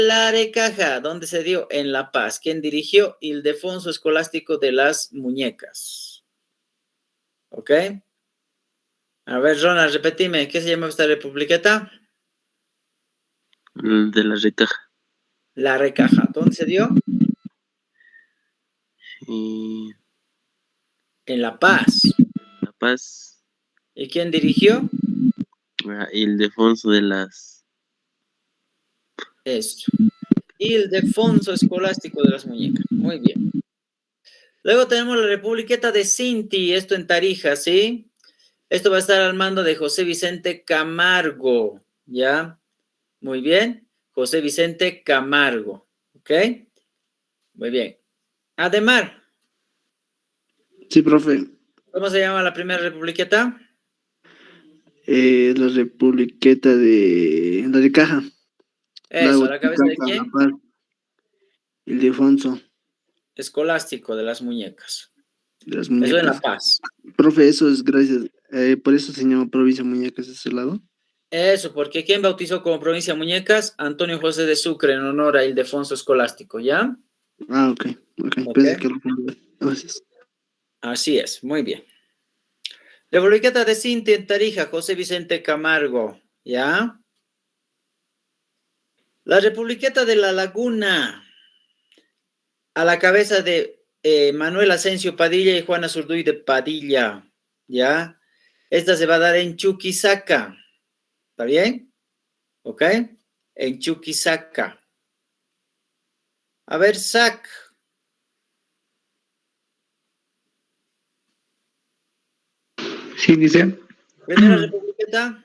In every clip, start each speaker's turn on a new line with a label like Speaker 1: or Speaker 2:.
Speaker 1: La Arecaja, ¿dónde se dio? En La Paz. ¿Quién dirigió? Ildefonso Escolástico de las Muñecas. ¿Ok? A ver, Ronald, repetime, ¿qué se llama esta republiqueta?
Speaker 2: De la Recaja.
Speaker 1: La Recaja. ¿Dónde se dio? En La Paz.
Speaker 2: La Paz.
Speaker 1: ¿Y quién dirigió?
Speaker 2: Ildefonso de las...
Speaker 1: Esto. Ildefonso Escolástico de las Muñecas. Muy bien. Luego tenemos la republiqueta de Cinti, esto en Tarija, ¿sí? Esto va a estar al mando de José Vicente Camargo, ¿ya? Muy bien. José Vicente Camargo, ¿ok? Muy bien. Ademar.
Speaker 3: Sí, profe.
Speaker 1: ¿Cómo se llama la primera republiqueta?
Speaker 3: La republiqueta de la de Caja.
Speaker 1: Eso, ¿a la cabeza de
Speaker 3: La
Speaker 1: quién?
Speaker 3: Paz. Ildefonso
Speaker 1: Escolástico de las Muñecas.
Speaker 3: de las
Speaker 1: Eso en La
Speaker 3: Muñecas.
Speaker 1: Paz.
Speaker 3: Profe, eso es gracias. Por eso se llama provincia Muñecas ese lado.
Speaker 1: Eso, porque ¿quién bautizó como provincia Muñecas? Antonio José de Sucre en honor a Ildefonso Escolástico, ¿ya?
Speaker 3: Ah, ok. Pensé que lo confundí. Gracias.
Speaker 1: Así es, muy bien. Republiqueta de Cinti en Tarija, José Vicente Camargo, ¿ya? La Republiqueta de La Laguna, a la cabeza de Manuel Asensio Padilla y Juana Zurduy de Padilla, ¿ya? Esta se va a dar en Chuquisaca, ¿está bien? ¿Ok? En Chuquisaca. A ver, Sac.
Speaker 4: Sí, dice.
Speaker 1: Primera Republiqueta.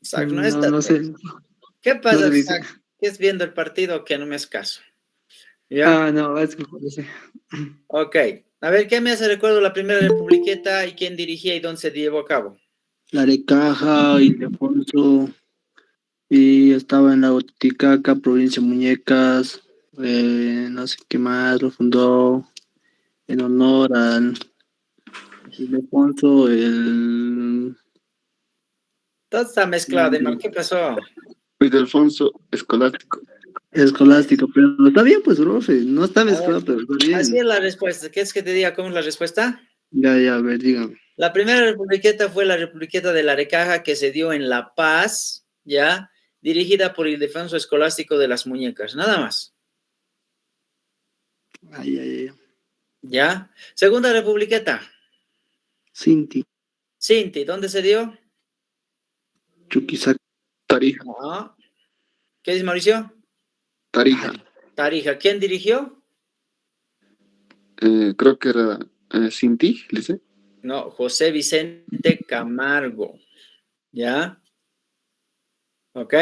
Speaker 1: Sac, no está.
Speaker 4: No sé.
Speaker 1: ¿Qué
Speaker 4: No
Speaker 1: pasa,
Speaker 4: se dice.
Speaker 1: Sac? ¿Qué es viendo el partido que no me haces caso? ¿Ya?
Speaker 4: Ah, no, es que parece.
Speaker 1: Ok. A ver, ¿qué me hace recuerdo la primera Republiqueta y quién dirigía y dónde se llevó a cabo?
Speaker 3: La de Caja, Ildefonso. Y estaba en la Titicaca, provincia Muñecas. No sé qué más. Lo fundó en honor al Ildefonso, el
Speaker 1: Todo está mezclado, Demar. ¿Qué pasó?
Speaker 2: Ildefonso Escolástico.
Speaker 3: escolástico. Pero está bien, pues, profe. No está
Speaker 1: A ver,
Speaker 3: mezclado, pero está bien.
Speaker 1: así es la respuesta. ¿Quieres que te diga cómo es la respuesta?
Speaker 3: Ya, a ver, dígame.
Speaker 1: La primera republiqueta fue la republiqueta de la Arecaja que se dio en La Paz, ¿ya? Dirigida por Ildefonso Escolástico de las Muñecas, nada más.
Speaker 3: Ay.
Speaker 1: ¿Ya? Segunda republiqueta.
Speaker 3: Cinti,
Speaker 1: Cinti, ¿dónde se dio?
Speaker 3: Chuquisaca.
Speaker 2: Tarija.
Speaker 1: Ah, ¿qué dice Mauricio?
Speaker 2: Tarija.
Speaker 1: Tarija. ¿Quién dirigió?
Speaker 2: Creo que era Cinti, dice.
Speaker 1: No, José Vicente Camargo. ¿Ya? ¿Ok?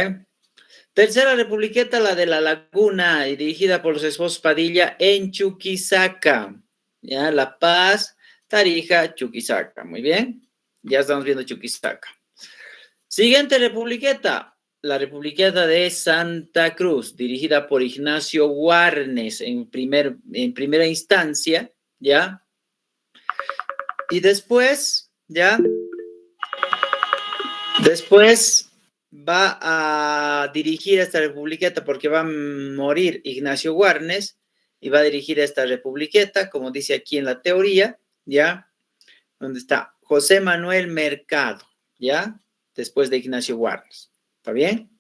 Speaker 1: Tercera republiqueta, la de La Laguna, dirigida por los esposos Padilla en Chuquisaca. ¿Ya? La Paz, Tarija, Chuquisaca. Muy bien. Ya estamos viendo Chuquisaca. Siguiente republiqueta, la republiqueta de Santa Cruz, dirigida por Ignacio Warnes en primera instancia, ¿ya? Y después, ¿ya? Después va a dirigir esta republiqueta porque va a morir Ignacio Warnes y va a dirigir esta republiqueta, como dice aquí en la teoría, ¿ya? Donde está José Manuel Mercado, ¿ya? Después de Ignacio Warnes. ¿Está bien?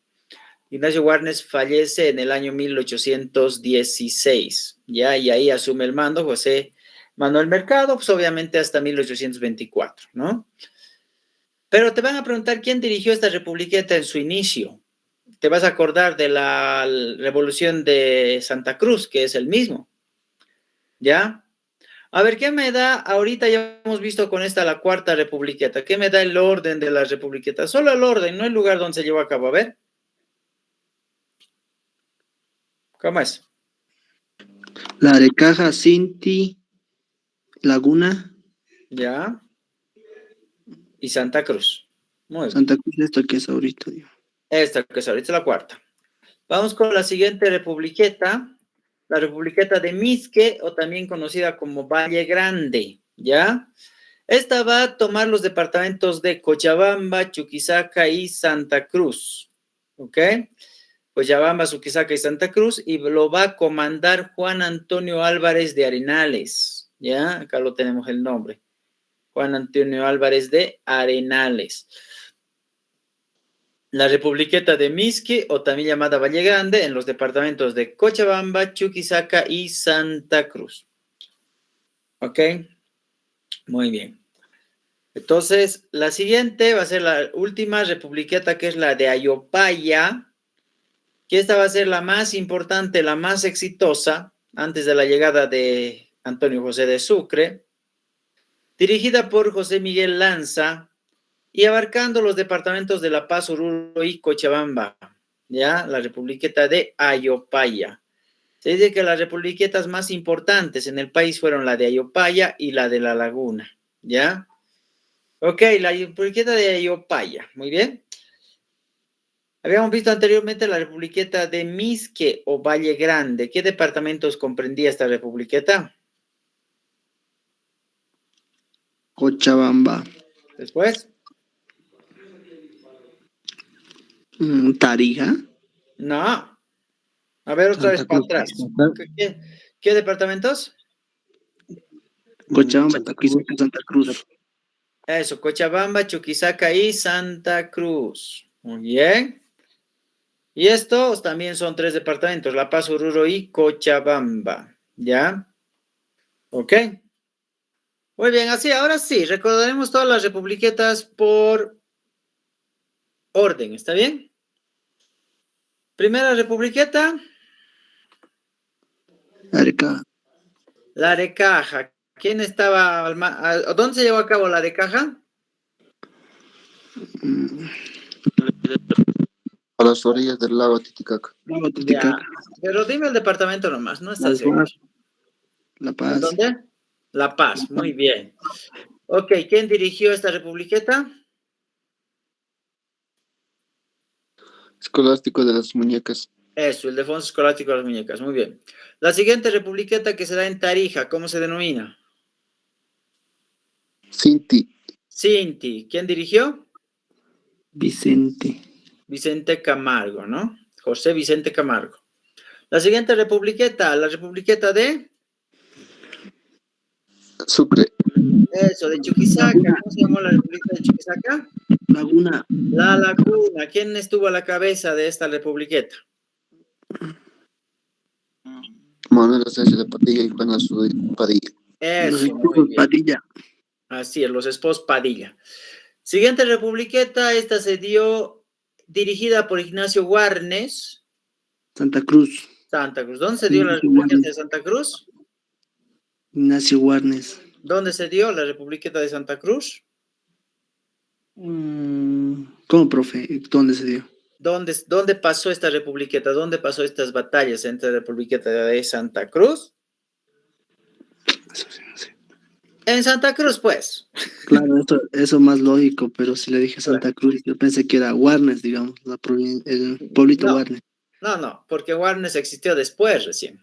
Speaker 1: Ignacio Warnes fallece en el año 1816, ¿ya? Y ahí asume el mando José Manuel Mercado, pues obviamente hasta 1824, ¿no? Pero te van a preguntar quién dirigió esta republiqueta en su inicio. Te vas a acordar de la revolución de Santa Cruz, que es el mismo, ¿ya? A ver, ¿qué me da? Ahorita ya hemos visto con esta la cuarta republiqueta. ¿Qué me da el orden de las republiquetas? Solo el orden, no el lugar donde se llevó a cabo. A ver. ¿Cómo es?
Speaker 3: La Arecaja, Cinti, Laguna.
Speaker 1: Ya. Y Santa Cruz. Muy bien.
Speaker 3: Santa Cruz, esto que es ahorita, digo.
Speaker 1: Esta que es ahorita es la cuarta. Vamos con la siguiente republiqueta. La republiqueta de Misque, o también conocida como Valle Grande. ¿Ya? Esta va a tomar los departamentos de Cochabamba, Chuquisaca y Santa Cruz. ¿Ok? Cochabamba, Chuquisaca y Santa Cruz, y lo va a comandar Juan Antonio Álvarez de Arenales. ¿Ya? Acá lo tenemos el nombre. Juan Antonio Álvarez de Arenales. La Republiqueta de Misque, o también llamada Valle Grande, en los departamentos de Cochabamba, Chuquisaca y Santa Cruz. ¿Ok? Muy bien. Entonces, la siguiente va a ser la última Republiqueta, que es la de Ayopaya, que esta va a ser la más importante, la más exitosa, antes de la llegada de Antonio José de Sucre, dirigida por José Miguel Lanza, y abarcando los departamentos de La Paz, Oruro y Cochabamba, ¿ya? La Republiqueta de Ayopaya. Se dice que las republiquetas más importantes en el país fueron la de Ayopaya y la de La Laguna, ¿ya? Ok, la Republiqueta de Ayopaya, muy bien. Habíamos visto anteriormente la Republiqueta de Misque o Valle Grande. ¿Qué departamentos comprendía esta republiqueta?
Speaker 3: Cochabamba.
Speaker 1: Después.
Speaker 3: Tarija.
Speaker 1: No. A ver, otra vez para atrás. ¿Qué departamentos?
Speaker 3: Cochabamba, Chuquisaca, Santa Cruz.
Speaker 1: Eso, Cochabamba, Chuquisaca y Santa Cruz. Muy bien. Y estos también son 3 departamentos, La Paz, Oruro y Cochabamba. ¿Ya? Ok. Muy bien, así, ahora sí, recordaremos todas las republiquetas por orden, ¿está bien? Primera republiqueta.
Speaker 3: Areca.
Speaker 1: La de Caja. ¿Quién estaba? ¿Dónde se llevó a cabo la de Caja?
Speaker 2: A las orillas del lago Titicaca.
Speaker 3: Lago
Speaker 1: Ya.
Speaker 3: Titicaca.
Speaker 1: Pero dime el departamento nomás, no
Speaker 3: La
Speaker 1: estás seguro.
Speaker 3: Paz. La
Speaker 1: ¿En
Speaker 3: Paz.
Speaker 1: dónde? La Paz, muy bien. Ok, ¿quién dirigió esta republiqueta?
Speaker 2: Escolástico de las muñecas.
Speaker 1: Eso, Ildefonso Escolástico de las Muñecas, muy bien. La siguiente republiqueta que se da en Tarija, ¿cómo se denomina?
Speaker 2: Sinti.
Speaker 1: Cinti. ¿Quién dirigió?
Speaker 3: Vicente.
Speaker 1: Vicente Camargo, ¿no? José Vicente Camargo. La siguiente republiqueta, la republiqueta de...
Speaker 2: Sucre.
Speaker 1: Eso, de Chuquisaca. ¿Cómo se llamó la republiqueta de Chuquisaca?
Speaker 3: Laguna.
Speaker 1: La Laguna. ¿Quién estuvo a la cabeza de esta republiqueta?
Speaker 2: Manuel Asensio de Padilla y Juan Azul Padilla.
Speaker 1: Eso,
Speaker 3: Los
Speaker 1: muy bien.
Speaker 3: Padilla.
Speaker 1: Así es, los esposos Padilla. Siguiente republiqueta, esta se dio dirigida por Ignacio Warnes,
Speaker 3: Santa Cruz.
Speaker 1: Santa Cruz. ¿Dónde se dio la
Speaker 3: Ignacio
Speaker 1: republiqueta
Speaker 3: Warnes.
Speaker 1: de Santa Cruz?
Speaker 3: Ignacio Warnes.
Speaker 1: ¿Dónde se dio la republiqueta de Santa Cruz?
Speaker 3: ¿Cómo, profe? ¿Dónde se dio?
Speaker 1: ¿Dónde pasó esta republiqueta? ¿Dónde pasó estas batallas entre la republiqueta de Santa Cruz?
Speaker 3: Eso sí, no sé.
Speaker 1: En Santa Cruz, pues.
Speaker 3: Claro, eso más lógico, pero si le dije Santa Cruz, yo pensé que era Warnes, digamos, el pueblito
Speaker 1: No.
Speaker 3: Warnes.
Speaker 1: No, porque Warnes existió después recién.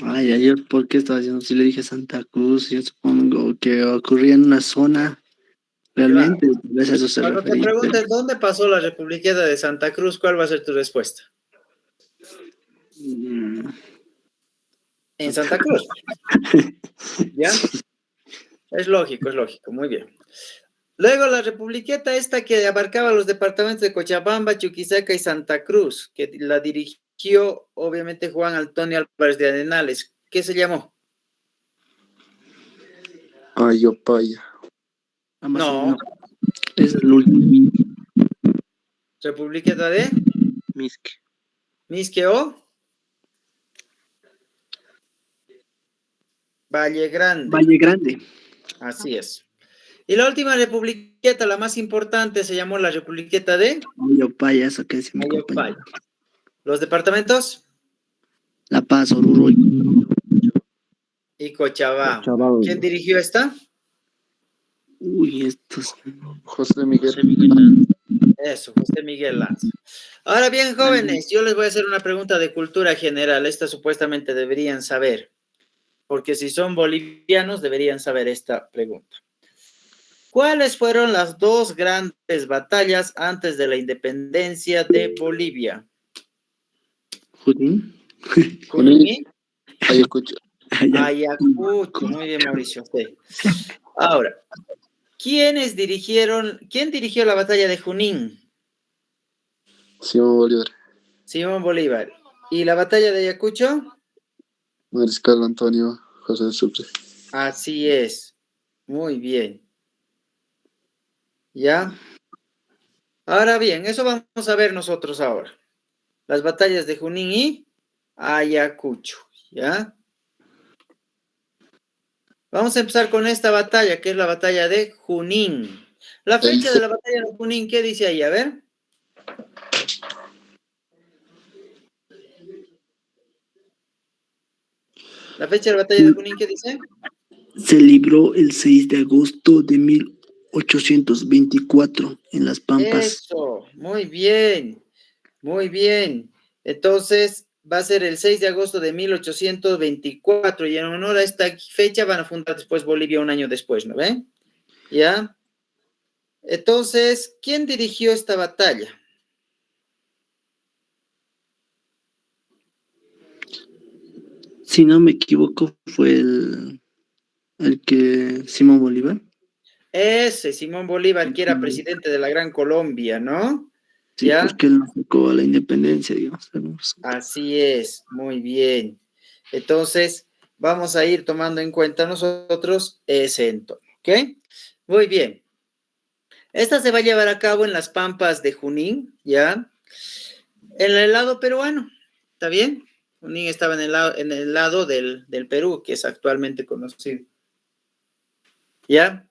Speaker 3: Ay, ayer, ¿por qué estaba diciendo? Si le dije Santa Cruz, yo supongo que ocurría en una zona, realmente, tal vez a eso se
Speaker 1: Cuando te
Speaker 3: refería.
Speaker 1: pregunten dónde pasó la republiqueta de Santa Cruz, ¿cuál va a ser tu respuesta?
Speaker 3: Mm,
Speaker 1: En Santa Cruz. ¿Ya? Es lógico, muy bien. Luego la republiqueta esta que abarcaba los departamentos de Cochabamba, Chuquisaca y Santa Cruz, que la dirigió obviamente Juan Antonio Álvarez de Arenales. ¿Qué se llamó?
Speaker 2: Ayopaya.
Speaker 1: No.
Speaker 3: Es el último.
Speaker 1: Republiqueta de
Speaker 3: Misque.
Speaker 1: Misque o Valle Grande.
Speaker 3: Valle Grande.
Speaker 1: Así es. Y la última republiqueta, la más importante, se llamó la republiqueta de
Speaker 3: Ayopaya, eso que decía mi
Speaker 1: Ayopaya.
Speaker 3: compañero.
Speaker 1: ¿Los departamentos?
Speaker 3: La Paz, Oruro
Speaker 1: Y Cochabamba.
Speaker 3: Cochabamba.
Speaker 1: ¿Quién dirigió esta?
Speaker 3: Uy, estos.
Speaker 2: José Miguel.
Speaker 1: Eso, José Miguel Lanza. Ahora bien, jóvenes, yo les voy a hacer una pregunta de cultura general. Esta supuestamente deberían saber, porque si son bolivianos deberían saber esta pregunta. ¿Cuáles fueron las dos grandes batallas antes de la independencia de Bolivia?
Speaker 3: Junín.
Speaker 1: Junín,
Speaker 2: Ayacucho.
Speaker 1: Ayacucho. Muy bien, Mauricio. Sí. Ahora, ¿quién dirigió la batalla de Junín?
Speaker 2: Simón Bolívar.
Speaker 1: Simón Bolívar. ¿Y la batalla de Ayacucho?
Speaker 2: Mariscal Antonio José Sucre.
Speaker 1: Así es. Muy bien. ¿Ya? Ahora bien, eso vamos a ver nosotros ahora. Las batallas de Junín y Ayacucho. ¿Ya? Vamos a empezar con esta batalla, que es la batalla de Junín. La fecha de la batalla de Junín, ¿qué dice ahí? A ver. La fecha de la batalla de Junín, ¿qué dice?
Speaker 3: Se libró el 6 de agosto de 1824 en Las Pampas.
Speaker 1: Eso, muy bien, muy bien. Entonces, va a ser el 6 de agosto de 1824 y en honor a esta fecha van a fundar después Bolivia un año después, ¿no ven? ¿Ya? Entonces, ¿quién dirigió esta batalla?
Speaker 3: Si no me equivoco, fue el que Simón Bolívar.
Speaker 1: Ese, Simón Bolívar, que era presidente de la Gran Colombia, ¿no?
Speaker 3: Sí,
Speaker 1: ¿Ya?
Speaker 3: porque él nos sacó a la independencia, digamos.
Speaker 1: Así es, muy bien. Entonces, vamos a ir tomando en cuenta nosotros ese entorno, ¿ok? Muy bien. Esta se va a llevar a cabo en las Pampas de Junín, ¿ya? En el lado peruano, ¿está bien? Junín estaba en el lado del Perú, que es actualmente conocido. ¿Ya?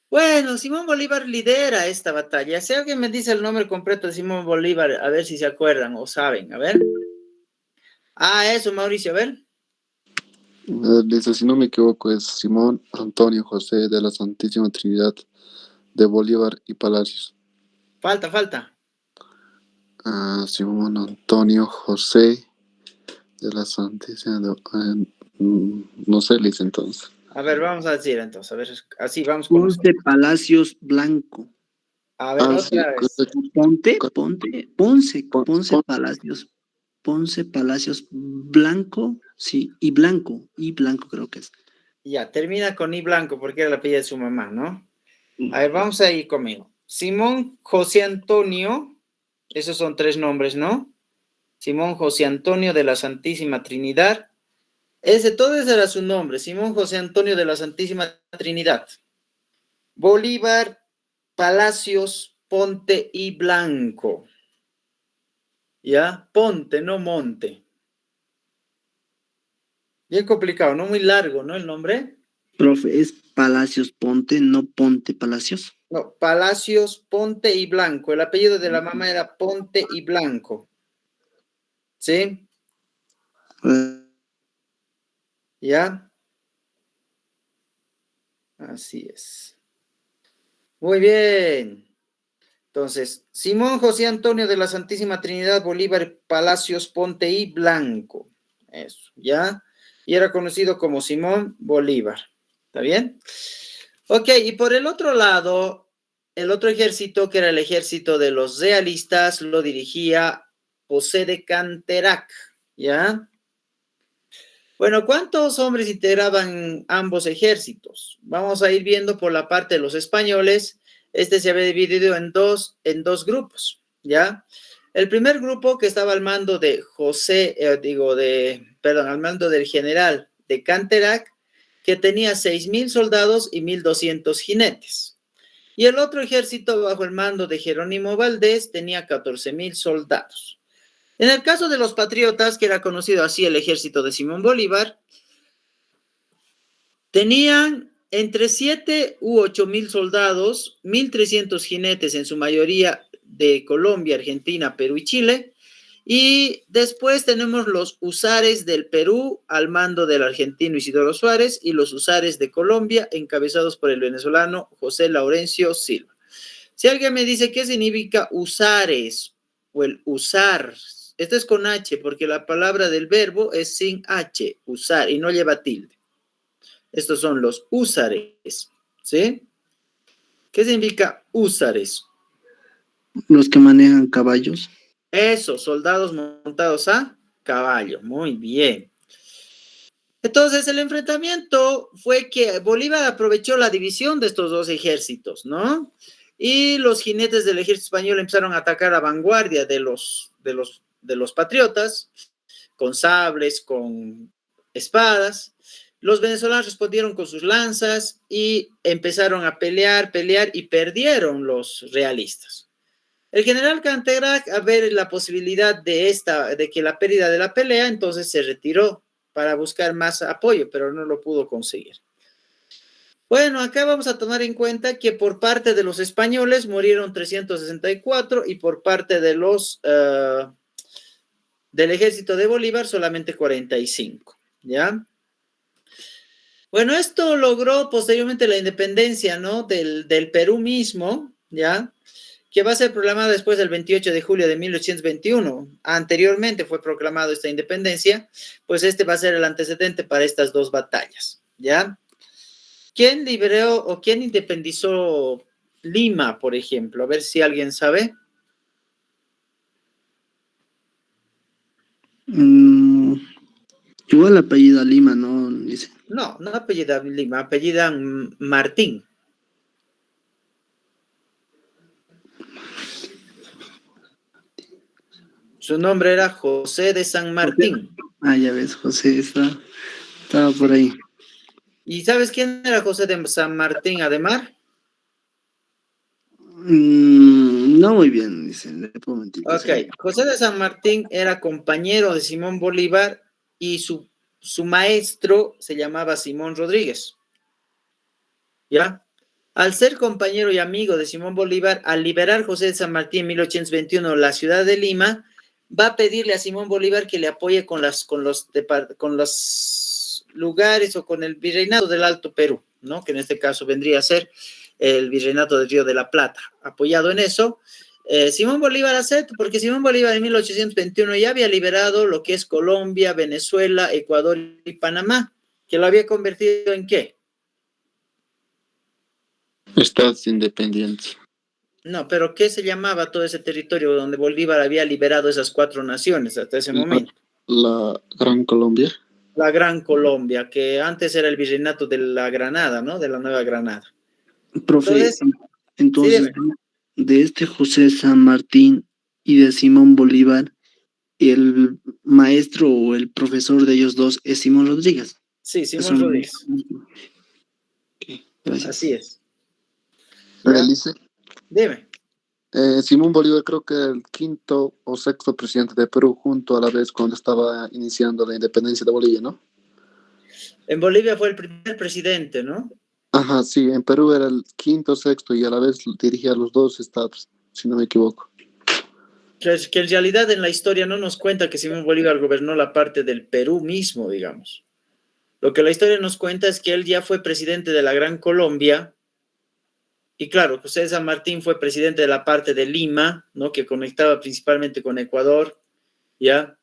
Speaker 1: Bueno, Simón Bolívar lidera esta batalla. Si alguien me dice el nombre completo de Simón Bolívar, a ver si se acuerdan o saben, a ver. Ah, eso, Mauricio, a ver.
Speaker 2: Dice, si no me equivoco, es Simón Antonio José de la Santísima Trinidad de Bolívar y Palacios.
Speaker 1: Falta.
Speaker 2: Simón Antonio José de la Santísima. No sé, le dice entonces.
Speaker 1: A ver, vamos a decir entonces, a ver, así vamos con
Speaker 3: Ponce
Speaker 1: nosotros.
Speaker 3: Palacios Blanco.
Speaker 1: A ver,
Speaker 2: Sí,
Speaker 1: otra vez.
Speaker 3: Ponce Palacios. Ponce Palacios Blanco, sí, y Blanco creo que es.
Speaker 1: Ya, termina con I blanco porque era la apellido de su mamá, ¿no? A ver, vamos a ir conmigo. Simón José Antonio, esos son tres nombres, ¿no? Simón José Antonio de la Santísima Trinidad. Todo ese era su nombre, Simón José Antonio de la Santísima Trinidad. Bolívar, Palacios, Ponte y Blanco. ¿Ya? Ponte, no Monte. Bien complicado, no muy largo, ¿no? El nombre.
Speaker 3: Profe, es Palacios Ponte, no Ponte Palacios.
Speaker 1: No, Palacios, Ponte y Blanco. El apellido de la mamá era Ponte y Blanco. ¿Sí? ¿Ya? Así es. Muy bien. Entonces, Simón José Antonio de la Santísima Trinidad Bolívar Palacios Ponte y Blanco. Eso, ¿ya? Y era conocido como Simón Bolívar. ¿Está bien? Ok, y por el otro lado, el otro ejército, que era el ejército de los realistas, lo dirigía José de Canterac, ¿ya? Bueno, ¿cuántos hombres integraban ambos ejércitos? Vamos a ir viendo por la parte de los españoles. Este se había dividido en dos grupos, ¿ya? El primer grupo, que estaba al mando de al mando del general de Canterac, que tenía 6,000 soldados y 1,200 jinetes. Y el otro ejército, bajo el mando de Jerónimo Valdés, tenía 14,000 soldados. En el caso de los patriotas, que era conocido así el ejército de Simón Bolívar, tenían entre 7 u 8,000 soldados, 1,300 jinetes, en su mayoría de Colombia, Argentina, Perú y Chile. Y después tenemos los husares del Perú al mando del argentino Isidoro Suárez y los husares de Colombia encabezados por el venezolano José Laurencio Silva. Si alguien me dice qué significa husares o el usar, esto es con H porque la palabra del verbo es sin H, usar, y no lleva tilde. Estos son los húsares, ¿sí? ¿Qué significa húsares?
Speaker 3: Los que manejan caballos.
Speaker 1: Eso, soldados montados a caballo. Muy bien. Entonces, el enfrentamiento fue que Bolívar aprovechó la división de estos dos ejércitos, ¿no? Y los jinetes del ejército español empezaron a atacar a vanguardia de los patriotas, con sables, con espadas. Los venezolanos respondieron con sus lanzas y empezaron a pelear y perdieron los realistas. El general Canterac, a ver la posibilidad de que la pérdida de la pelea, entonces se retiró para buscar más apoyo, pero no lo pudo conseguir. Bueno, acá vamos a tomar en cuenta que por parte de los españoles murieron 364 y por parte de del ejército de Bolívar solamente 45, ¿ya? Bueno, esto logró posteriormente la independencia, ¿no? Del Perú mismo, ¿ya? Que va a ser proclamada después del 28 de julio de 1821. Anteriormente fue proclamada esta independencia, pues este va a ser el antecedente para estas dos batallas, ¿ya? ¿Quién liberó o quién independizó Lima, por ejemplo? A ver si alguien sabe.
Speaker 3: Igual apellida Lima, ¿no? Dice.
Speaker 1: No, no apellida Lima, apellida Martín. Su nombre era José de San Martín.
Speaker 3: Ah, ya ves, José estaba por ahí.
Speaker 1: ¿Y sabes quién era José de San Martín, Ademar?
Speaker 3: No muy bien, dice, le puedo mentir.
Speaker 1: Ok, José de San Martín era compañero de Simón Bolívar y su maestro se llamaba Simón Rodríguez. ¿Ya? Al ser compañero y amigo de Simón Bolívar, al liberar José de San Martín en 1821 la ciudad de Lima, va a pedirle a Simón Bolívar que le apoye con los lugares o con el virreinato del Alto Perú, ¿no? Que en este caso vendría a ser el virreinato del Río de la Plata. Apoyado en eso, Simón Bolívar acepta, porque Simón Bolívar en 1821 ya había liberado lo que es Colombia, Venezuela, Ecuador y Panamá, que lo había convertido ¿en qué?
Speaker 2: Estados independientes.
Speaker 1: No, pero ¿qué se llamaba todo ese territorio donde Bolívar había liberado esas 4 naciones hasta ese momento?
Speaker 2: La Gran Colombia.
Speaker 1: La Gran Colombia, que antes era el virreinato de la Granada, ¿no? De la Nueva Granada.
Speaker 3: Profe, entonces
Speaker 1: sí,
Speaker 3: de este José San Martín y de Simón Bolívar, el maestro o el profesor de ellos dos es Simón Rodríguez.
Speaker 1: Sí, Simón Rodríguez.
Speaker 3: Okay, gracias.
Speaker 1: Así es.
Speaker 2: Realice.
Speaker 1: Dime.
Speaker 2: Simón Bolívar creo que era el quinto o sexto presidente de Perú, junto a la vez cuando estaba iniciando la independencia de Bolivia, ¿no?
Speaker 1: En Bolivia fue el primer presidente, ¿no?
Speaker 2: Ajá, sí, en Perú era el quinto, sexto y a la vez dirigía los dos estados, si no me equivoco.
Speaker 1: Que en realidad en la historia no nos cuenta que Simón Bolívar gobernó la parte del Perú mismo, digamos. Lo que la historia nos cuenta es que él ya fue presidente de la Gran Colombia. Y claro, José de San Martín fue presidente de la parte de Lima, ¿no? Que conectaba principalmente con Ecuador, ¿ya?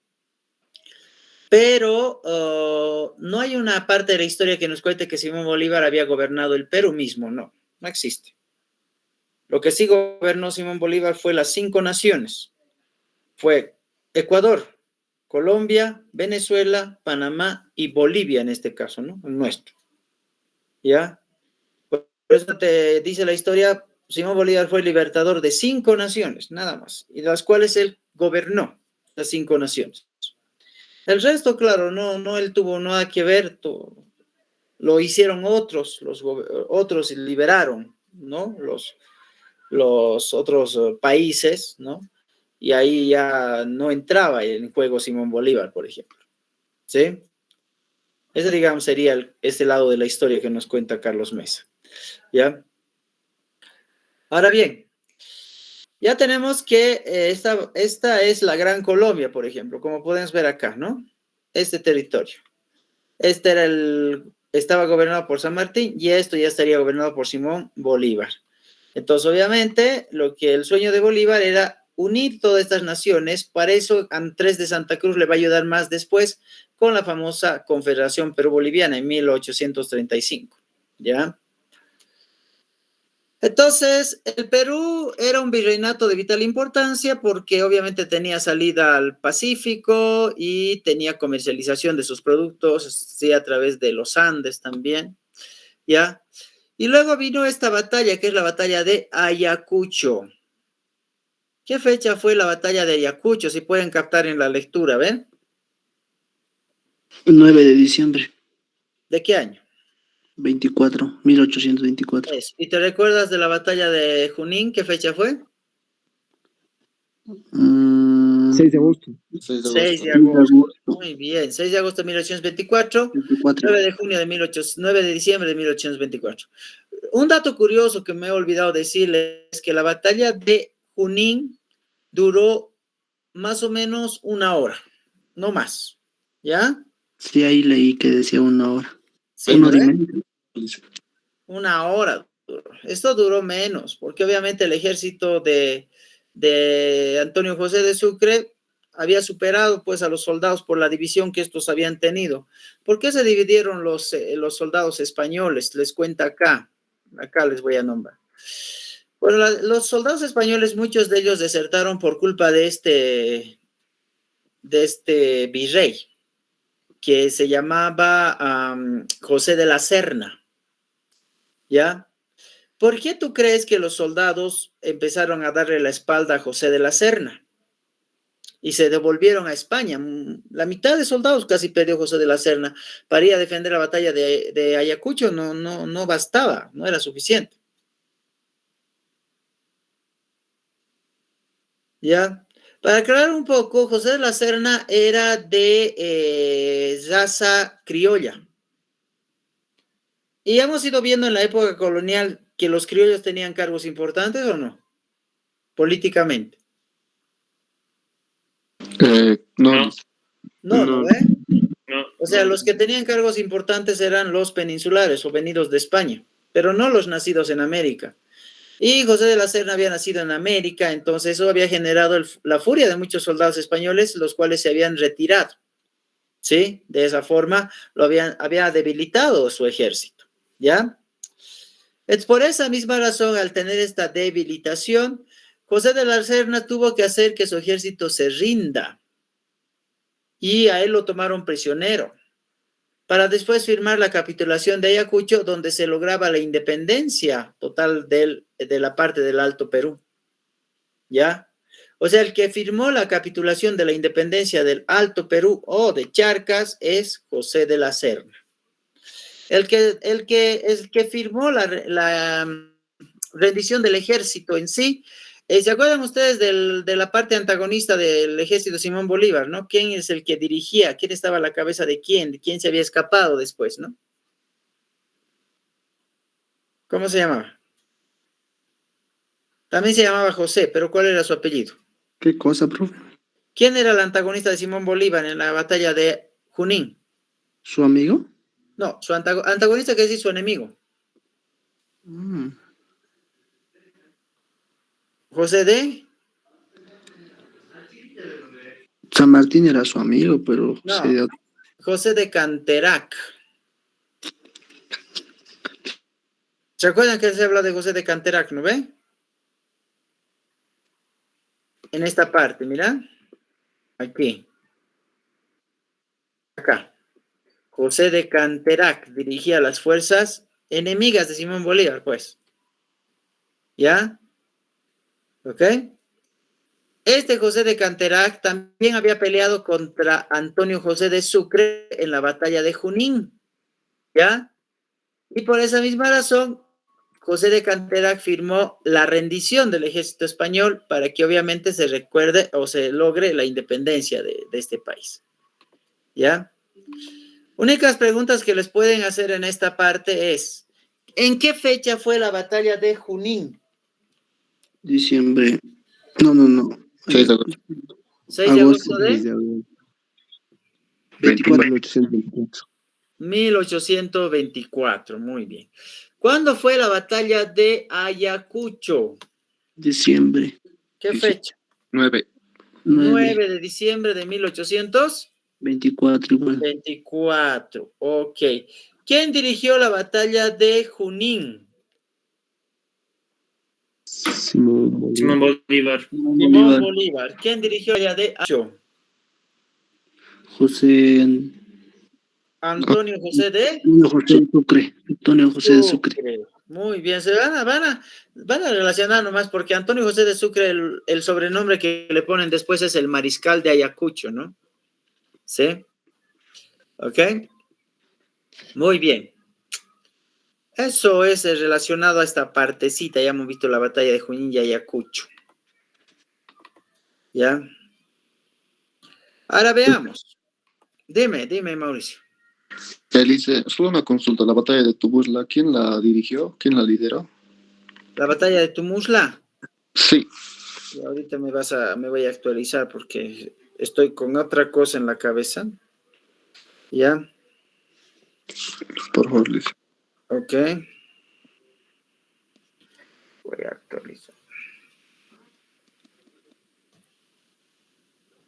Speaker 1: Pero no hay una parte de la historia que nos cuente que Simón Bolívar había gobernado el Perú mismo, no existe. Lo que sí gobernó Simón Bolívar fue las 5 naciones. Fue Ecuador, Colombia, Venezuela, Panamá y Bolivia en este caso, ¿no? El nuestro, ¿ya? Por eso te dice la historia, Simón Bolívar fue libertador de 5 naciones, nada más, y las cuales él gobernó, las 5 naciones. El resto, claro, no él tuvo nada que ver, lo hicieron otros, otros liberaron, ¿no? Los otros países, ¿no? Y ahí ya no entraba en juego Simón Bolívar, por ejemplo, ¿sí? Ese, digamos, sería este lado de la historia que nos cuenta Carlos Mesa, ¿ya? Ahora bien, ya tenemos que esta es la Gran Colombia, por ejemplo, como podemos ver acá, ¿no? Este territorio. Estaba gobernado por San Martín y esto ya estaría gobernado por Simón Bolívar. Entonces, obviamente, el sueño de Bolívar era unir todas estas naciones. Para eso, Andrés de Santa Cruz le va a ayudar más después con la famosa Confederación Perú-Boliviana en 1835, ¿ya? Entonces, el Perú era un virreinato de vital importancia porque obviamente tenía salida al Pacífico y tenía comercialización de sus productos, sí, a través de los Andes también, ¿ya? Y luego vino esta batalla, que es la batalla de Ayacucho. ¿Qué fecha fue la batalla de Ayacucho? Si pueden captar en la lectura, ¿ven?
Speaker 3: 9 de diciembre,
Speaker 1: ¿De qué año?
Speaker 3: 1824.
Speaker 1: Eso. ¿Y te recuerdas de la batalla de Junín? ¿Qué fecha fue?
Speaker 4: 6 de agosto.
Speaker 2: 6 de
Speaker 1: 6 de
Speaker 2: agosto.
Speaker 1: agosto. Muy bien. 6 de agosto de 1824,
Speaker 3: 24.
Speaker 1: 9 de junio de 9 de diciembre de 1824. Un dato curioso que me he olvidado decirles es que la batalla de Junín duró más o menos 1 hora, no más. ¿Ya?
Speaker 3: Sí, ahí leí que decía 1 hora.
Speaker 1: Sí,
Speaker 3: 1 hora y
Speaker 1: ¿no?
Speaker 3: media.
Speaker 1: 1 hora duró. Esto duró menos, porque obviamente el ejército de Antonio José de Sucre había superado pues a los soldados por la división que estos habían tenido. ¿Por qué se dividieron los soldados españoles? Les cuenta acá les voy a nombrar. Bueno, los soldados españoles, muchos de ellos desertaron por culpa de este virrey, que se llamaba José de la Serna, ¿ya? ¿Por qué tú crees que los soldados empezaron a darle la espalda a José de la Serna y se devolvieron a España? La mitad de soldados casi perdió José de la Serna para ir a defender la batalla de Ayacucho. No bastaba, no era suficiente. ¿Ya? Para aclarar un poco, José de la Serna era de raza criolla. Y hemos ido viendo en la época colonial que los criollos tenían cargos importantes, ¿o no? Políticamente.
Speaker 2: No.
Speaker 1: No, ¿eh? O sea, los que tenían cargos importantes eran los peninsulares o venidos de España, pero no los nacidos en América. Y José de la Serna había nacido en América, entonces eso había generado la furia de muchos soldados españoles, los cuales se habían retirado, ¿sí? De esa forma había debilitado su ejército, ¿ya? Es por esa misma razón, al tener esta debilitación, José de la Serna tuvo que hacer que su ejército se rinda y a él lo tomaron prisionero para después firmar la capitulación de Ayacucho, donde se lograba la independencia total de la parte del Alto Perú, ¿ya? O sea, el que firmó la capitulación de la independencia del Alto Perú o de Charcas es José de la Serna. El que firmó la rendición del ejército en sí. ¿Se acuerdan ustedes de la parte antagonista del ejército de Simón Bolívar, ¿no? ¿Quién es el que dirigía? ¿Quién estaba a la cabeza de quién? ¿De quién se había escapado después, no? ¿Cómo se llamaba? También se llamaba José, pero ¿cuál era su apellido?
Speaker 3: ¿Qué cosa, profe?
Speaker 1: ¿Quién era el antagonista de Simón Bolívar en la batalla de Junín?
Speaker 3: ¿Su amigo?
Speaker 1: No, su antagonista, que es su enemigo. José de...
Speaker 3: San Martín era su amigo, pero
Speaker 1: no, José de Canterac. ¿Se acuerdan que se habla de José de Canterac, no ve? En esta parte, mira. Aquí. Acá. José de Canterac dirigía las fuerzas enemigas de Simón Bolívar, pues. ¿Ya? ¿Ok? Este José de Canterac también había peleado contra Antonio José de Sucre en la batalla de Junín. ¿Ya? Y por esa misma razón, José de Canterac firmó la rendición del ejército español para que obviamente se recuerde o se logre la independencia de este país. ¿Ya? Únicas preguntas que les pueden hacer en esta parte es, ¿en qué fecha fue la batalla de Junín?
Speaker 3: Diciembre. No.
Speaker 2: 6 de agosto.
Speaker 1: 6 de agosto de
Speaker 3: 1824.
Speaker 1: 1824, muy bien. ¿Cuándo fue la batalla de Ayacucho?
Speaker 3: Diciembre.
Speaker 1: ¿Qué fecha?
Speaker 2: 9.
Speaker 1: 9 de diciembre de 1824
Speaker 3: igual.
Speaker 1: 24, ok. ¿Quién dirigió la batalla de Junín?
Speaker 4: Simón Bolívar.
Speaker 1: Simón Bolívar.
Speaker 3: Simón
Speaker 1: Simón
Speaker 3: Bolívar.
Speaker 1: Bolívar. ¿Quién dirigió la de Ayacucho?
Speaker 3: José
Speaker 1: Antonio José de
Speaker 3: Antonio José de Sucre. Antonio José de Sucre.
Speaker 1: Sucre. Muy bien, se van a relacionar nomás porque Antonio José de Sucre, el sobrenombre que le ponen después es el Mariscal de Ayacucho, ¿no? ¿Sí? ¿Ok? Muy bien. Eso es relacionado a esta partecita. Ya hemos visto la batalla de Junín y Ayacucho. ¿Ya? Ahora veamos. Dime, Mauricio.
Speaker 2: Elise, solo una consulta. La batalla de Tubusla, ¿quién la dirigió? ¿Quién la lideró?
Speaker 1: La batalla de Tumusla.
Speaker 2: Sí,
Speaker 1: Y ahorita me voy a actualizar porque estoy con otra cosa en la cabeza. ¿Ya?
Speaker 2: por favor, Elise.
Speaker 1: Ok. Voy a actualizar.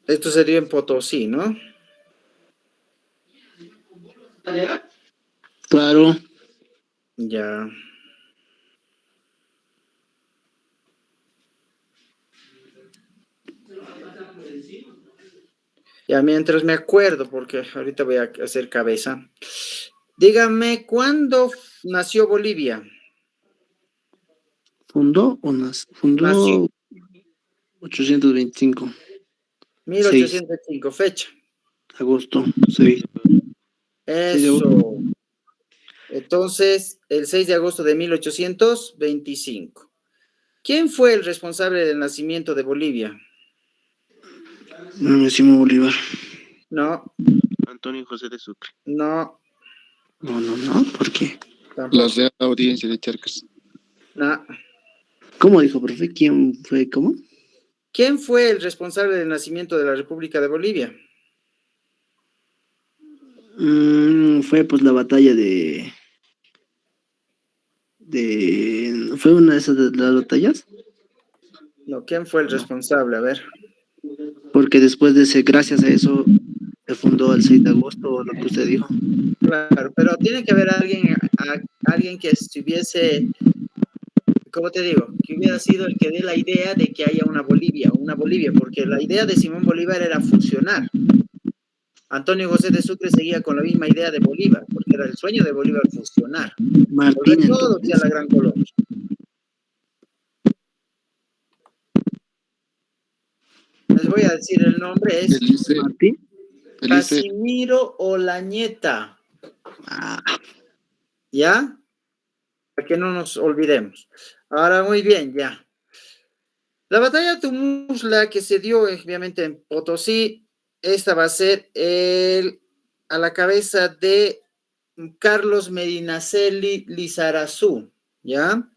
Speaker 1: Esto sería en Potosí, ¿no?
Speaker 3: Claro.
Speaker 1: Ya. Ya, mientras me acuerdo, porque ahorita voy a hacer cabeza. Dígame, ¿cuándo nació Bolivia?
Speaker 3: Fundó
Speaker 1: Nació
Speaker 3: 825. 6
Speaker 1: 1805, fecha.
Speaker 3: agosto. 6 de agosto.
Speaker 1: Eso. Entonces, el 6 de agosto de 1825. ¿Quién fue el responsable del nacimiento de Bolivia?
Speaker 3: Simón Bolívar.
Speaker 1: No,
Speaker 5: Antonio José de Sucre.
Speaker 1: no,
Speaker 3: No. ¿Por qué?
Speaker 2: La
Speaker 1: tampoco.
Speaker 2: Real Audiencia de Charcas.
Speaker 1: No.
Speaker 3: ¿Cómo dijo, profe? ¿Quién fue? ¿Cómo?
Speaker 1: ¿Quién fue el responsable del nacimiento de la República de Bolivia?
Speaker 3: Fue pues la batalla ¿Fue una de esas de las batallas?
Speaker 1: No, ¿quién fue el responsable? A ver.
Speaker 3: Porque después de ese, gracias a eso, se fundó el 6 de agosto, lo que usted dijo.
Speaker 1: Claro, pero tiene que haber alguien que estuviese, ¿cómo te digo? Que hubiera sido el que dé la idea de que haya una Bolivia, porque la idea de Simón Bolívar era fusionar. Antonio José de Sucre seguía con la misma idea de Bolívar, porque era el sueño de Bolívar fusionar.
Speaker 3: Martín,
Speaker 1: Volver todo hacia
Speaker 3: entonces.
Speaker 1: la Gran Colombia. Les voy a decir el nombre, es
Speaker 2: Elise,
Speaker 3: Martín.
Speaker 1: Casimiro Olañeta.
Speaker 3: Ah,
Speaker 1: ¿Ya? Para que no nos olvidemos. Ahora, muy bien, ya. La batalla de Tumusla que se dio, obviamente, en Potosí, esta va a ser a la cabeza de Carlos Medinaceli Lizarazu, ¿ya?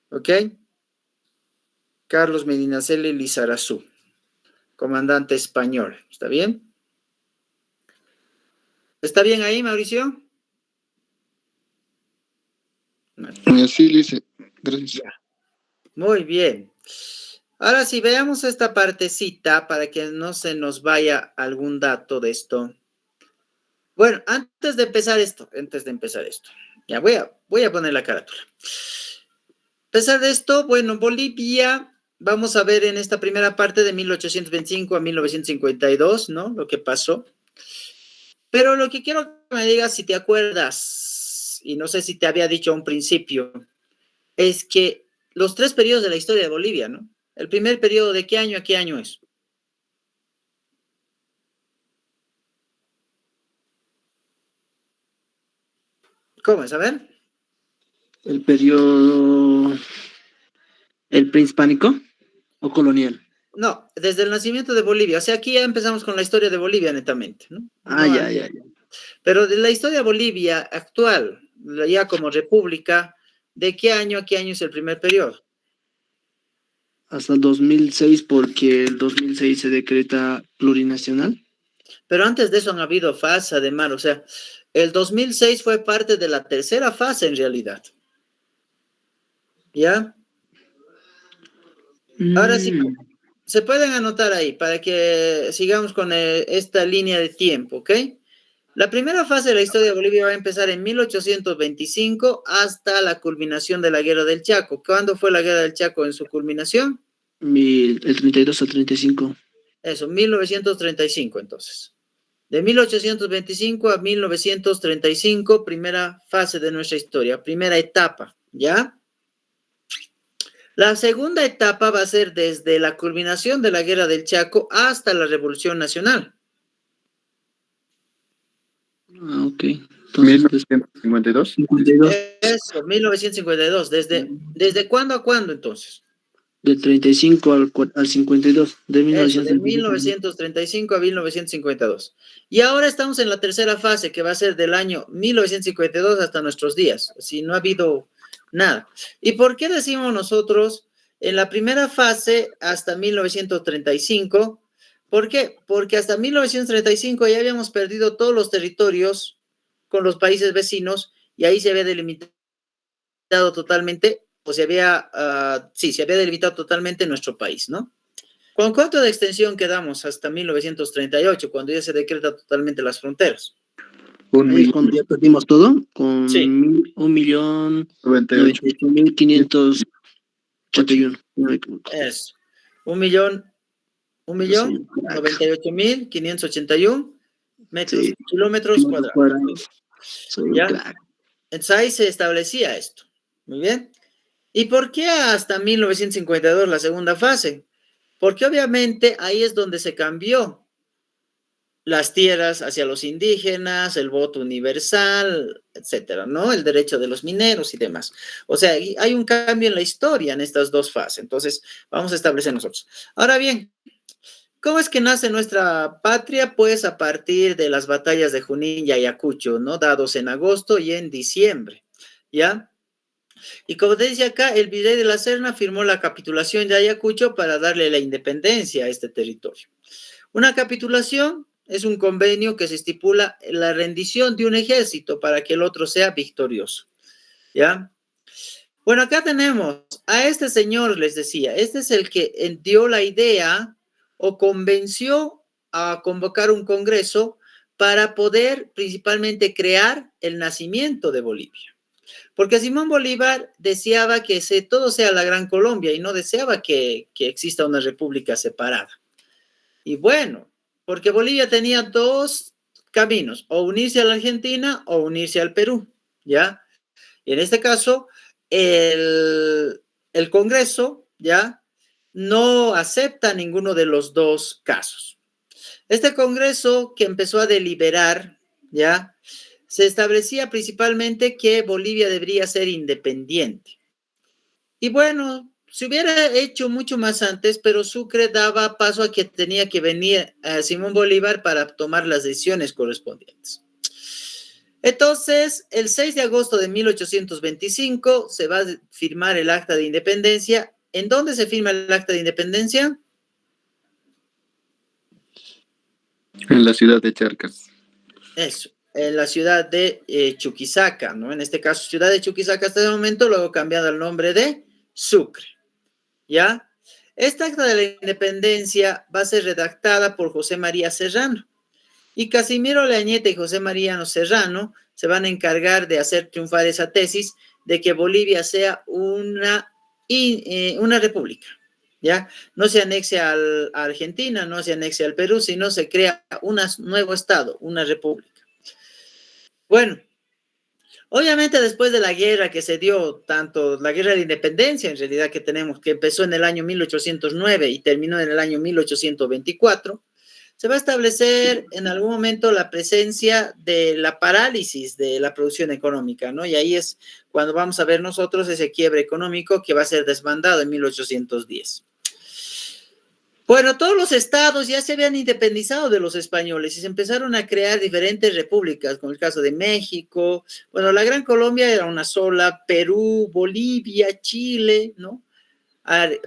Speaker 1: ¿Ok? Carlos Medinaceli Lizarazu, comandante español, ¿está bien? ¿Está bien ahí, Mauricio?
Speaker 2: Sí, Elise. Gracias.
Speaker 1: Muy bien. Ahora sí, veamos esta partecita para que no se nos vaya algún dato de esto. Bueno, antes de empezar esto, ya voy a poner la carátula. A pesar de esto, bueno, Bolivia, vamos a ver en esta primera parte de 1825 a 1952, ¿no? Lo que pasó. Pero lo que quiero que me digas, si te acuerdas, y no sé si te había dicho a un principio, es que los 3 periodos de la historia de Bolivia, ¿no? El primer periodo, ¿de qué año a qué año es? ¿Cómo es? A ver.
Speaker 3: el periodo. ¿El prehispánico o colonial?
Speaker 1: No, desde el nacimiento de Bolivia. O sea, aquí ya empezamos con la historia de Bolivia, netamente, ¿no?
Speaker 3: Ah,
Speaker 1: No,
Speaker 3: ya.
Speaker 1: Pero de la historia de Bolivia actual, ya como república, ¿de qué año a qué año es el primer periodo?
Speaker 3: Hasta el 2006, porque el 2006 se decreta plurinacional.
Speaker 1: Pero antes de eso han habido fases, además, o sea, el 2006 fue parte de la tercera fase en realidad. ¿Ya? Ahora sí, se pueden anotar ahí para que sigamos con esta línea de tiempo, ¿ok? La primera fase de la historia de Bolivia va a empezar en 1825 hasta la culminación de la Guerra del Chaco. ¿Cuándo fue la Guerra del Chaco en su culminación?
Speaker 3: El 32 al 35.
Speaker 1: Eso, 1935 entonces. De 1825 a 1935, primera fase de nuestra historia, primera etapa, ¿ya? La segunda etapa va a ser desde la culminación de la Guerra del Chaco hasta la Revolución Nacional.
Speaker 3: Ah, ok. Entonces,
Speaker 2: 1952.
Speaker 3: 52,
Speaker 1: Eso, 1952. ¿Desde cuándo a cuándo entonces?
Speaker 3: del 35 al 52, de
Speaker 1: Eso, de
Speaker 3: 1952.
Speaker 1: 1935 a 1952. Y ahora estamos en la tercera fase, que va a ser del año 1952 hasta nuestros días. Si no ha habido nada. ¿Y por qué decimos nosotros en la primera fase hasta 1935? ¿Por qué? Porque hasta 1935 ya habíamos perdido todos los territorios con los países vecinos y ahí se había delimitado totalmente, o se había, se había delimitado totalmente nuestro país, ¿no? ¿Con cuánto de extensión quedamos hasta 1938, cuando ya se decreta totalmente las fronteras?
Speaker 3: Ahí es cuando ya perdimos todo, con
Speaker 1: Sí.
Speaker 3: 1.098.581.
Speaker 1: Es 1.098.581 metros,
Speaker 3: Sí.
Speaker 1: kilómetros cuadrados.
Speaker 3: Soy un
Speaker 1: ¿Ya?
Speaker 3: crack.
Speaker 1: Entonces ahí se establecía esto. Muy bien. ¿Y por qué hasta 1952 la segunda fase? Porque obviamente ahí es donde se cambió las tierras hacia los indígenas, el voto universal, etcétera, ¿no? El derecho de los mineros y demás. O sea, hay un cambio en la historia en estas dos fases. Entonces, vamos a establecer nosotros. Ahora bien, ¿cómo es que nace nuestra patria? Pues a partir de las batallas de Junín y Ayacucho, ¿no? Dados en agosto y en diciembre, ¿ya? Y como te dice acá, el virrey de la Serna firmó la capitulación de Ayacucho para darle la independencia a este territorio. Una capitulación es un convenio que se estipula la rendición de un ejército para que el otro sea victorioso, ¿ya? Bueno, acá tenemos a este señor, les decía, este es el que dio la idea o convenció a convocar un congreso para poder principalmente crear el nacimiento de Bolivia. Porque Simón Bolívar deseaba que todo sea la Gran Colombia y no deseaba que exista una república separada. Y bueno, porque Bolivia tenía dos caminos, o unirse a la Argentina o unirse al Perú, ¿ya? Y en este caso, el Congreso, ¿ya? No acepta ninguno de los dos casos. Este Congreso que empezó a deliberar, ¿ya? Se establecía principalmente que Bolivia debería ser independiente. Y bueno, se hubiera hecho mucho más antes, pero Sucre daba paso a que tenía que venir Simón Bolívar para tomar las decisiones correspondientes. Entonces, el 6 de agosto de 1825 se va a firmar el Acta de Independencia. ¿En dónde se firma el Acta de Independencia?
Speaker 2: En la ciudad de Charcas.
Speaker 1: Eso, en la ciudad de Chuquisaca, ¿no? En este caso, ciudad de Chuquisaca hasta el momento, luego cambiado el nombre de Sucre, ¿ya? Esta Acta de la Independencia va a ser redactada por José María Serrano. Y Casimiro Leañeta y José María Serrano se van a encargar de hacer triunfar esa tesis de que Bolivia sea una república, ¿ya? No se anexe a Argentina, no se anexe al Perú, sino se crea un nuevo estado, una república. Bueno, obviamente después de la guerra que se dio, tanto la guerra de la independencia en realidad que tenemos, que empezó en el año 1809 y terminó en el año 1824, se va a establecer en algún momento la presencia de la parálisis de la producción económica, ¿no? Y ahí es cuando vamos a ver nosotros ese quiebre económico que va a ser desbandado en 1810. Bueno, todos los estados ya se habían independizado de los españoles y se empezaron a crear diferentes repúblicas, como el caso de México. Bueno, la Gran Colombia era una sola, Perú, Bolivia, Chile, ¿no?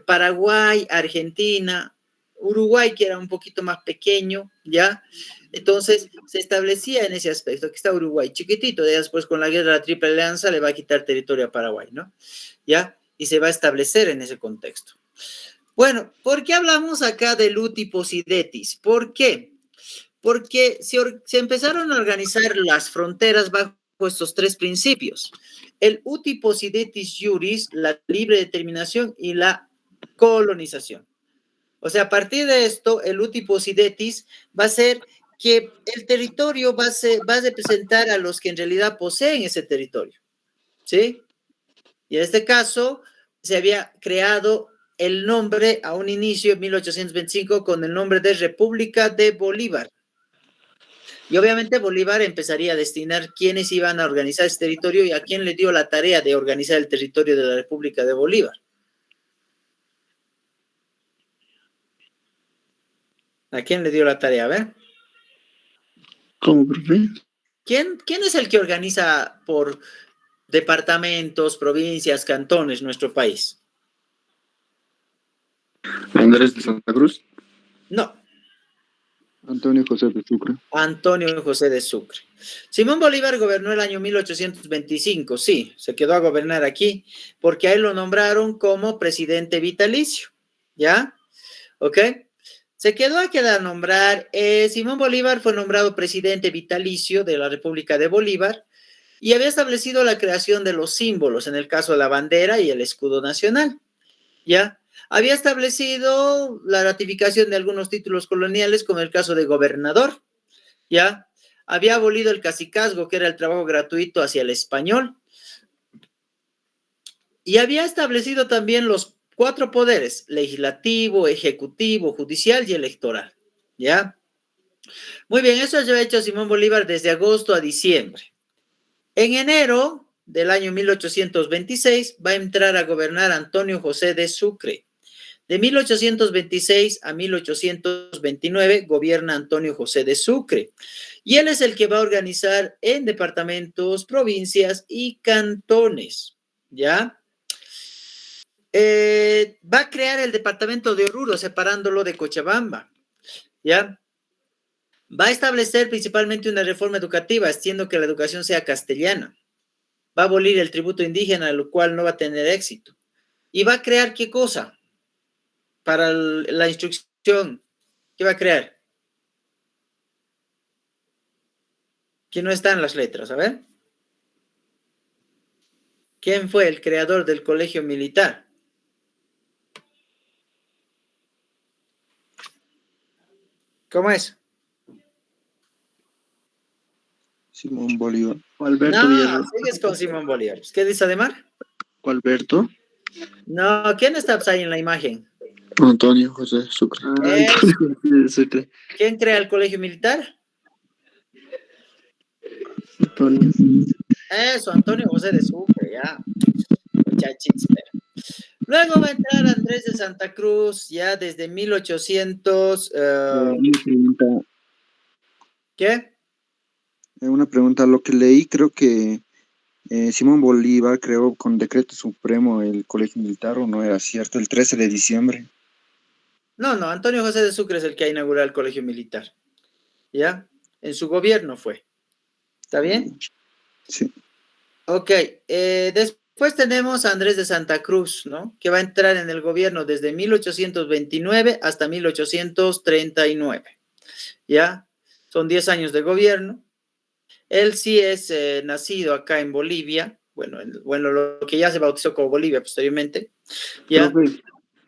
Speaker 1: Paraguay, Argentina, Uruguay, que era un poquito más pequeño, ¿ya? Entonces, se establecía en ese aspecto, que está Uruguay chiquitito, ya después con la guerra de la Triple Alianza le va a quitar territorio a Paraguay, ¿no? ¿Ya? Y se va a establecer en ese contexto. Bueno, ¿por qué hablamos acá de Luti Posidetis? ¿Por qué? Porque se empezaron a organizar las fronteras bajo estos tres principios: el uti possidetis iuris, la libre determinación y la colonización. O sea, a partir de esto, el uti possidetis va a ser que el territorio va a representar a los que en realidad poseen ese territorio, ¿sí? Y en este caso, se había creado el nombre a un inicio en 1825 con el nombre de República de Bolívar. Y obviamente Bolívar empezaría a destinar quiénes iban a organizar ese territorio y a quién le dio la tarea de organizar el territorio de la República de Bolívar. ¿A quién le dio la tarea? A ver.
Speaker 3: ¿Cómo, profe?
Speaker 1: ¿Quién es el que organiza por departamentos, provincias, cantones nuestro país?
Speaker 2: Andrés de Santa Cruz.
Speaker 1: No.
Speaker 2: Antonio José de Sucre.
Speaker 1: Antonio José de Sucre. Simón Bolívar gobernó el año 1825, sí, se quedó a gobernar aquí, porque a él lo nombraron como presidente vitalicio, ¿ya? ¿Ok? Se quedó a quedar nombrar, Simón Bolívar fue nombrado presidente vitalicio de la República de Bolívar y había establecido la creación de los símbolos, en el caso de la bandera y el escudo nacional, ¿ya? Había establecido la ratificación de algunos títulos coloniales, como el caso de gobernador, ¿ya? Había abolido el cacicazgo, que era el trabajo gratuito hacia el español, y había establecido también los 4 poderes: legislativo, ejecutivo, judicial y electoral, ¿ya? Muy bien, eso ya ha hecho Simón Bolívar desde agosto a diciembre. En enero del año 1826 va a entrar a gobernar Antonio José de Sucre. De 1826 a 1829 gobierna Antonio José de Sucre. Y él es el que va a organizar en departamentos, provincias y cantones, ¿ya? Va a crear el departamento de Oruro, separándolo de Cochabamba, ¿ya? Va a establecer principalmente una reforma educativa, haciendo que la educación sea castellana. Va a abolir el tributo indígena, lo cual no va a tener éxito. Y va a crear, ¿qué cosa? Para la instrucción, ¿qué va a crear? Que no están las letras, a ver. ¿Quién fue el creador del colegio militar? ¿Cómo es?
Speaker 4: Simón Bolívar.
Speaker 3: Alberto
Speaker 1: No,
Speaker 3: Villarreal.
Speaker 1: sigues con Simón Bolívar. ¿Qué dice Ademar?
Speaker 3: Alberto.
Speaker 1: No, ¿quién está ahí en la imagen?
Speaker 2: Antonio José de Sucre.
Speaker 3: Antonio José de Sucre.
Speaker 1: ¿Quién crea el colegio militar?
Speaker 3: Antonio.
Speaker 1: Eso, Antonio José de Sucre, ya. Muchachitos, pero. Luego va a entrar Andrés de Santa Cruz, ya desde 1800. ¿Qué?
Speaker 4: Una pregunta, lo que leí, creo que Simón Bolívar creó con decreto supremo el colegio militar, ¿o no era cierto? El 13 de diciembre.
Speaker 1: No, Antonio José de Sucre es el que ha inaugurado el colegio militar, ¿ya? En su gobierno fue. ¿Está bien?
Speaker 4: Sí.
Speaker 1: Ok, después tenemos a Andrés de Santa Cruz, ¿no? Que va a entrar en el gobierno desde 1829 hasta 1839, ¿ya? Son 10 años de gobierno. Él sí es nacido acá en Bolivia, bueno, lo que ya se bautizó como Bolivia posteriormente, ¿ya?
Speaker 3: Profe,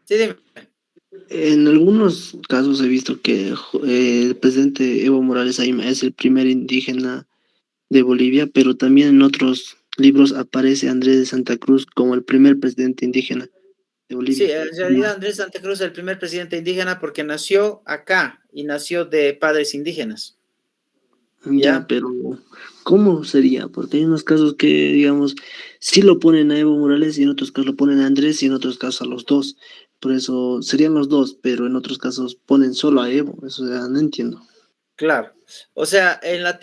Speaker 1: Sí, dime.
Speaker 3: en algunos casos he visto que el presidente Evo Morales Ayma es el primer indígena de Bolivia, pero también en otros libros aparece Andrés de Santa Cruz como el primer presidente indígena de
Speaker 1: Sí,
Speaker 3: Bolivia.
Speaker 1: en realidad Andrés Santa Cruz es el primer presidente indígena porque nació acá y nació de padres indígenas.
Speaker 3: Ya, pero ¿cómo sería? Porque hay unos casos que, digamos, sí lo ponen a Evo Morales y en otros casos lo ponen a Andrés y en otros casos a los dos. Por eso serían los dos, pero en otros casos ponen solo a Evo. Eso ya no entiendo.
Speaker 1: Claro. O sea, en la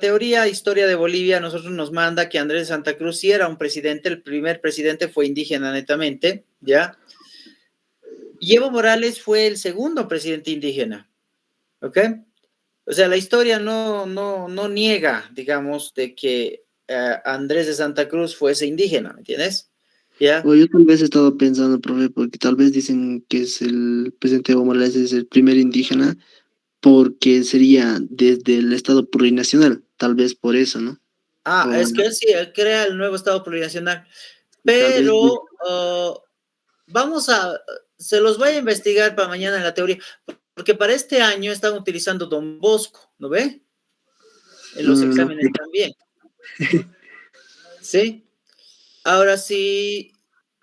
Speaker 1: teoría historia de Bolivia, nosotros nos manda que Andrés Santa Cruz sí era un presidente, el primer presidente fue indígena netamente, ¿ya? Y Evo Morales fue el segundo presidente indígena, ¿ok? O sea, la historia no niega, digamos, de que Andrés de Santa Cruz fuese indígena, ¿me entiendes? ¿Ya?
Speaker 3: O yo tal vez he estado pensando, profe, porque tal vez dicen que es el presidente Evo Morales es el primer indígena, porque sería desde el Estado plurinacional, tal vez por eso, ¿no?
Speaker 1: Ah, es
Speaker 3: O
Speaker 1: que él sí, él crea el nuevo Estado plurinacional,
Speaker 3: tal vez
Speaker 1: pero vamos a, se los voy a investigar para mañana en la teoría, porque para este año están utilizando Don Bosco, ¿no ve? En los
Speaker 3: no
Speaker 1: exámenes
Speaker 3: sé.
Speaker 1: también, ¿sí? Ahora sí,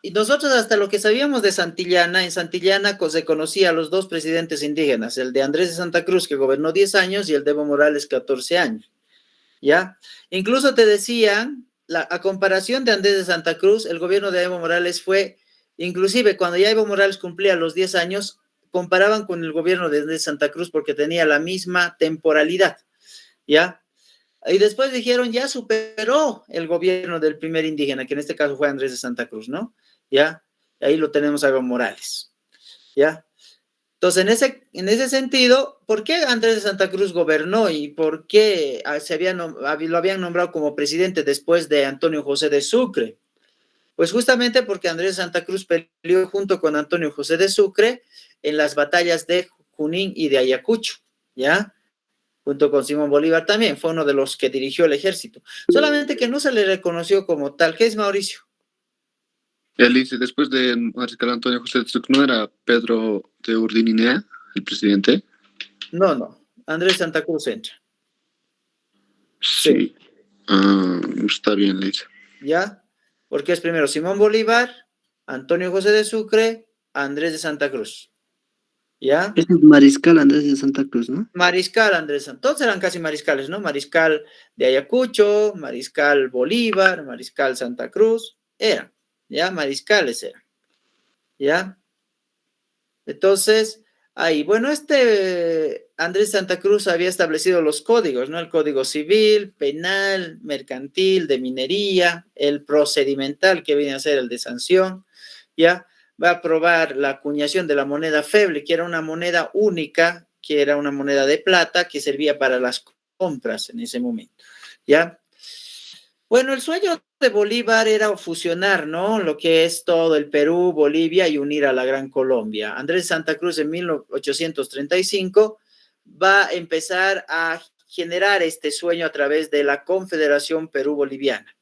Speaker 1: y nosotros hasta lo que sabíamos de Santillana, en Santillana se conocía a los dos presidentes indígenas, el de Andrés de Santa Cruz, que gobernó 10 años, y el de Evo Morales, 14 años, ¿ya? Incluso te decían, a comparación de Andrés de Santa Cruz, el gobierno de Evo Morales fue, inclusive cuando ya Evo Morales cumplía los 10 años, comparaban con el gobierno de Andrés de Santa Cruz porque tenía la misma temporalidad, ¿ya? Y después dijeron, ya superó el gobierno del primer indígena, que en este caso fue Andrés de Santa Cruz, ¿no? ¿Ya? Ahí lo tenemos a Evo Morales, ¿ya? Entonces, en ese sentido, ¿por qué Andrés de Santa Cruz gobernó y por qué lo habían nombrado como presidente después de Antonio José de Sucre? Pues justamente porque Andrés de Santa Cruz peleó junto con Antonio José de Sucre en las batallas de Junín y de Ayacucho, ¿ya? Junto con Simón Bolívar también, fue uno de los que dirigió el ejército. Solamente que no se le reconoció como tal. ¿Qué es, Mauricio?
Speaker 2: Él dice, después de Mariscal Antonio José de Sucre, ¿no era Pedro de Urdininea el presidente?
Speaker 1: No. Andrés Santa Cruz entra.
Speaker 2: Sí. Ah, está bien, le dice.
Speaker 1: ¿Ya? Porque es primero Simón Bolívar, Antonio José de Sucre, Andrés de Santa Cruz. ¿Ya?
Speaker 3: Este es Mariscal Andrés de Santa Cruz, ¿no?
Speaker 1: Mariscal Andrés, todos eran casi mariscales, ¿no? Mariscal de Ayacucho, Mariscal Bolívar, Mariscal Santa Cruz, eran, ¿ya? Mariscales eran, ¿ya? Entonces, ahí, bueno, Andrés Santa Cruz había establecido los códigos, ¿no? El código civil, penal, mercantil, de minería, el procedimental, que viene a ser el de sanción, ¿ya? Va a aprobar la acuñación de la moneda feble, que era una moneda única, que era una moneda de plata, que servía para las compras en ese momento, ¿ya? Bueno, el sueño de Bolívar era fusionar, ¿no? Lo que es todo el Perú, Bolivia y unir a la Gran Colombia. Andrés Santa Cruz en 1835 va a empezar a generar este sueño a través de la Confederación Perú-Boliviana,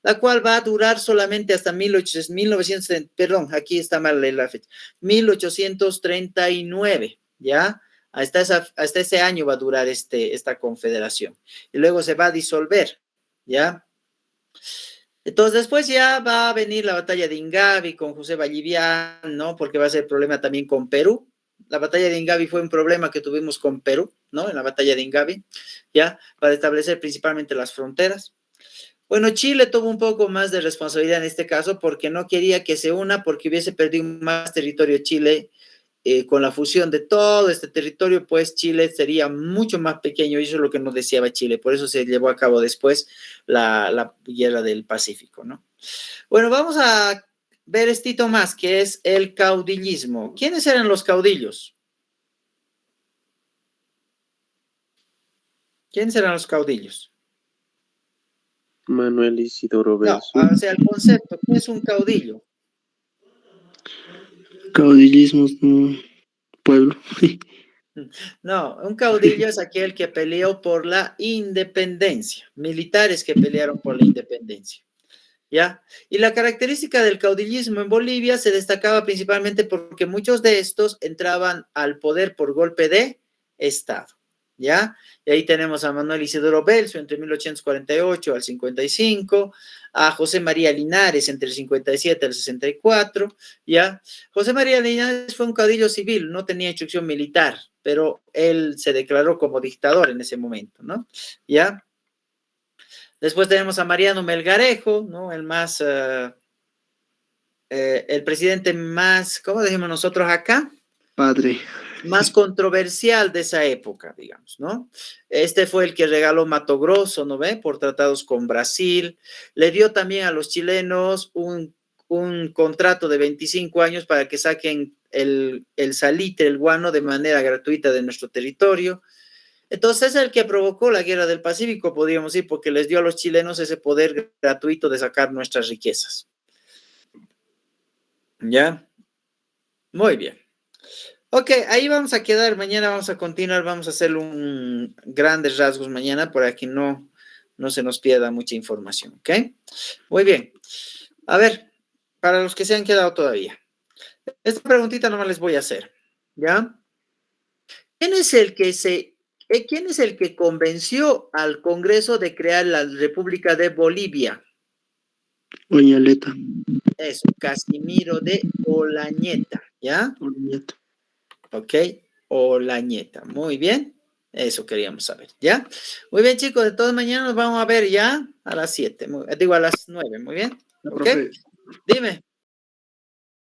Speaker 1: la cual va a durar solamente hasta 1900, perdón, aquí está mal la fecha, 1839, ¿ya? Hasta ese año va a durar esta confederación. Y luego se va a disolver, ¿ya? Entonces después ya va a venir la batalla de Ingavi con José Vallivian, ¿no? Porque va a ser problema también con Perú. La batalla de Ingavi fue un problema que tuvimos con Perú, ¿no? En la batalla de Ingavi, ¿ya? Para establecer principalmente las fronteras. Bueno, Chile tuvo un poco más de responsabilidad en este caso porque no quería que se una porque hubiese perdido más territorio Chile con la fusión de todo este territorio, pues Chile sería mucho más pequeño y eso es lo que no deseaba Chile. Por eso se llevó a cabo después la guerra del Pacífico, ¿no? Bueno, vamos a ver estito más, que es el caudillismo. ¿Quiénes eran los caudillos? ¿Quiénes eran los caudillos?
Speaker 5: Manuel Isidoro
Speaker 1: No,
Speaker 5: Belsu.
Speaker 1: o sea, el concepto, ¿qué es un caudillo?
Speaker 3: Caudillismo, pueblo.
Speaker 1: No, un caudillo es aquel que peleó por la independencia, militares que pelearon por la independencia, ¿ya? Y la característica del caudillismo en Bolivia se destacaba principalmente porque muchos de estos entraban al poder por golpe de Estado, ¿ya? Y ahí tenemos a Manuel Isidoro Belsu entre 1848 al 55, a José María Linares entre el 57 al 64, ¿ya? José María Linares fue un caudillo civil, no tenía instrucción militar, pero él se declaró como dictador en ese momento, ¿no? ¿Ya? Después tenemos a Mariano Melgarejo, ¿no? El presidente más, ¿cómo decimos nosotros acá?
Speaker 3: Padre.
Speaker 1: Más controversial de esa época, digamos, ¿no? Este fue el que regaló Mato Grosso, ¿no ve? Por tratados con Brasil. Le dio también a los chilenos un contrato de 25 años para que saquen el salitre, el guano, de manera gratuita de nuestro territorio. Entonces es el que provocó la guerra del Pacífico, podríamos decir, porque les dio a los chilenos ese poder gratuito de sacar nuestras riquezas. ¿Ya? Muy bien. Ok, ahí vamos a quedar. Mañana vamos a continuar. Vamos a hacer un grandes rasgos mañana para que no se nos pierda mucha información. Ok, muy bien. A ver, para los que se han quedado todavía. Esta preguntita nomás les voy a hacer. ¿Ya? ¿Quién es el que convenció al Congreso de crear la República de Bolivia?
Speaker 3: Oñaleta.
Speaker 1: Eso, Casimiro de Olañeta, ¿ya?
Speaker 3: Oñaleta.
Speaker 1: Ok, Olañeta, muy bien. Eso queríamos saber, ¿ya? Muy bien, chicos, de todas mañana nos vamos a ver ya a las 7, digo a las 9, muy bien.
Speaker 3: Ya,
Speaker 1: ¿Ok?
Speaker 3: profe.
Speaker 1: Dime.